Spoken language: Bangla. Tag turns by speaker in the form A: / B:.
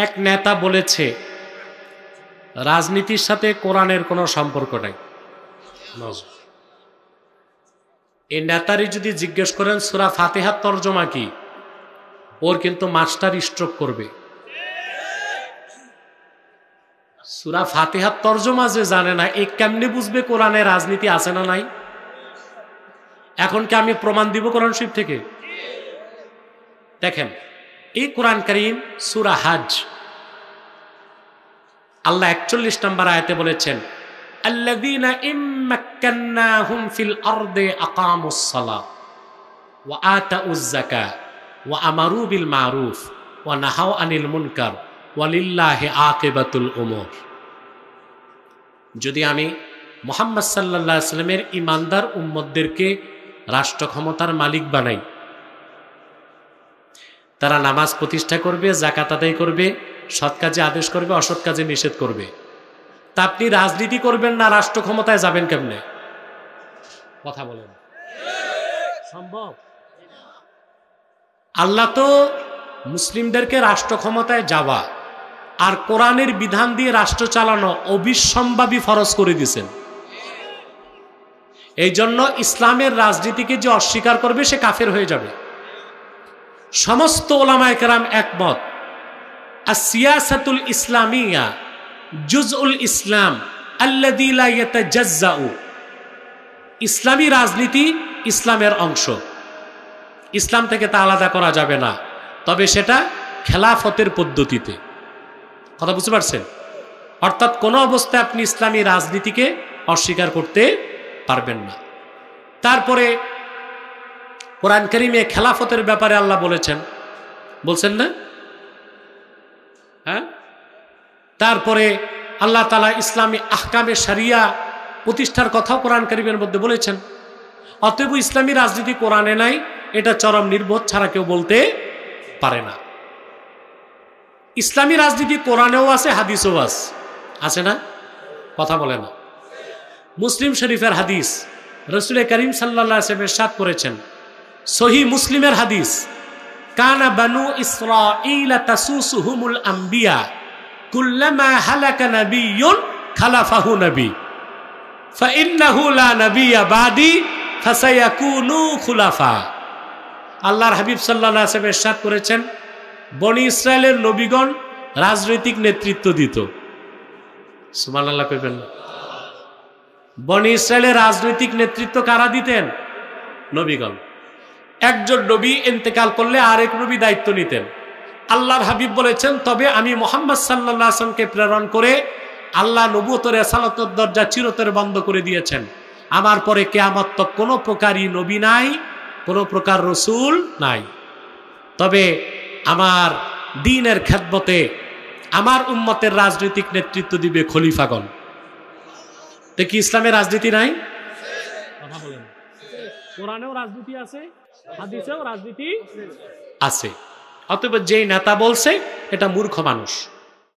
A: এক নেতা বলেছে রাজনীতির সাথে কোরআনের কোনো সম্পর্ক নাই। এই নেতারই যদি জিজ্ঞেস করেন সূরা ফাতিহার তরজমা কি, ওর কিন্তু মাস্টার স্ট্রোক করবে। সূরা ফাতিহার তরজমা যে জানে না, এ কেমনে বুঝবে কোরআনে রাজনীতি আছে না নাই? এখন কি আমি প্রমাণ দিব কোরআন শরীফ থেকে? দেখেন, এই কোরআন কারীম সূরা হজ আল্লাহ 41 নম্বর আয়াতে বলেছেন, আল্লাযীনা ইম্মাক্কান্নাহুম ফিল আরদি আকামুস সালাহ ওয়া আতাউয যাকাহ ওয়া আমারু বিল মারুফ ওয়া নাহাউ আনিল মুনকার ওয়ালিল্লাহি আকিবাতুল উমুর। যদি আমি মুহাম্মদ সাল্লাল্লাহু আলাইহি ওয়াসাল্লামের ঈমানদার উম্মতদেরকে রাষ্ট্র ক্ষমতার মালিক বানাই, তারা নামাজ প্রতিষ্ঠা করবে, যাকাত আদায় করবে, সৎ কাজে আদেশ করবে, অসৎ কাজে নিষেধ করবে, তা আপনি রাজনীতি করবেন না, রাষ্ট্র ক্ষমতায় যাবেন কেমনে? কথা বলেন, সম্ভব? আল্লাহ তো মুসলিমদেরকে রাষ্ট্র ক্ষমতায় যাওয়া আর কোরআনের বিধান দিয়ে রাষ্ট্র চালানো অবিসম্ভাবী ফরজ করে দিয়েছেন। এই জন্য ইসলামের রাজনীতিকে যে অস্বীকার করবে সে কাফের হয়ে যাবে। সমস্ত উলামায়ে কেরাম একমত, আসিয়াসাতুল ইসলামিয়া জুজউল ইসলাম আল্লাযী লা ইয়াতাজাজ্জাউ। ইসলামী রাজনীতি ইসলামের অংশ, ইসলাম থেকে তা আলাদা করা যাবে না, তবে সেটা খেলাফতের পদ্ধতিতে। কথা বুঝতে পারছেন? অর্থাৎ কোনো অবস্থায় আপনি ইসলামী রাজনীতিকে অস্বীকার করতে পারবেন না। তারপরে কোরআন কারীমে খেলাফতের ব্যাপারে আল্লাহ বলছেন না? হ্যাঁ, তারপরে আল্লাহ তাআলা ইসলামী আহকামে শরিয়া প্রতিষ্ঠার কথাও কোরআন কারীমের মধ্যে বলেছেন। অতএব ইসলামী রাজনীতি কোরআনে নাই, এটা চরম নির্বোধ ছাড়া কেউ বলতে পারে না। ইসলামী রাজনীতি কোরআনেও আছে, হাদিসেও আছে না? কথা বলে না। মুসলিম শরীফের হাদিস, রাসূল করিম সাল্লাল্লাহু আলাইহি ওয়াসাল্লাম ইরশাদ করেছেন, সহিহ মুসলিমের হাদিস, কানা বানু ইসরাঈল তাসুসুহুমুল আম্বিয়া কুল্লামা হালাকা নাবিয়্যুন খালাফাহু নবী ফাইন্নাহু লা নাবিয়্যা বাদি ফাসায়াকুনু খুলাফা। আল্লাহর হাবিব সাল্লাল্লাহু আলাইহি ওয়াসাল্লাম ইরশাদ করেছেন, বনি ইসরায়েলের নবীগণ রাজনৈতিক নেতৃত্ব দিত। সুবহানাল্লাহ কইবেন না? বনি ইসরায়েলের রাজনৈতিক নেতৃত্ব কারা দিতেন? নবীগণ। একজন নবী ইন্তেকাল করলে আরেক নবী দায়িত্ব নিতেন। আল্লাহর হাবিব বলেছেন, তবে আমি মুহাম্মদ সাল্লাল্লাহু আলাইহি ওয়াসাল্লামকে প্রেরণ করে আল্লাহ নবুয়ত রিসালাতের দরজা চিরতরে বন্ধ করে দিয়েছেন। আমার পরে কিয়ামত তক কোনো প্রকারই নবী নাই, কোনো প্রকার রসুল নাই। তবে আমার দ্বীনের খেদমতে আমার উম্মতের রাজনৈতিক নেতৃত্ব দিবে খলিফাগণ। দেখি ইসলামের রাজনীতি নাই? কথা বলেন। কোরআনেও রাজনীতি আছে, হাদিসেও রাজনীতি আছে। অতএব যেই নেতা বলছে এটা মূর্খ মানুষ।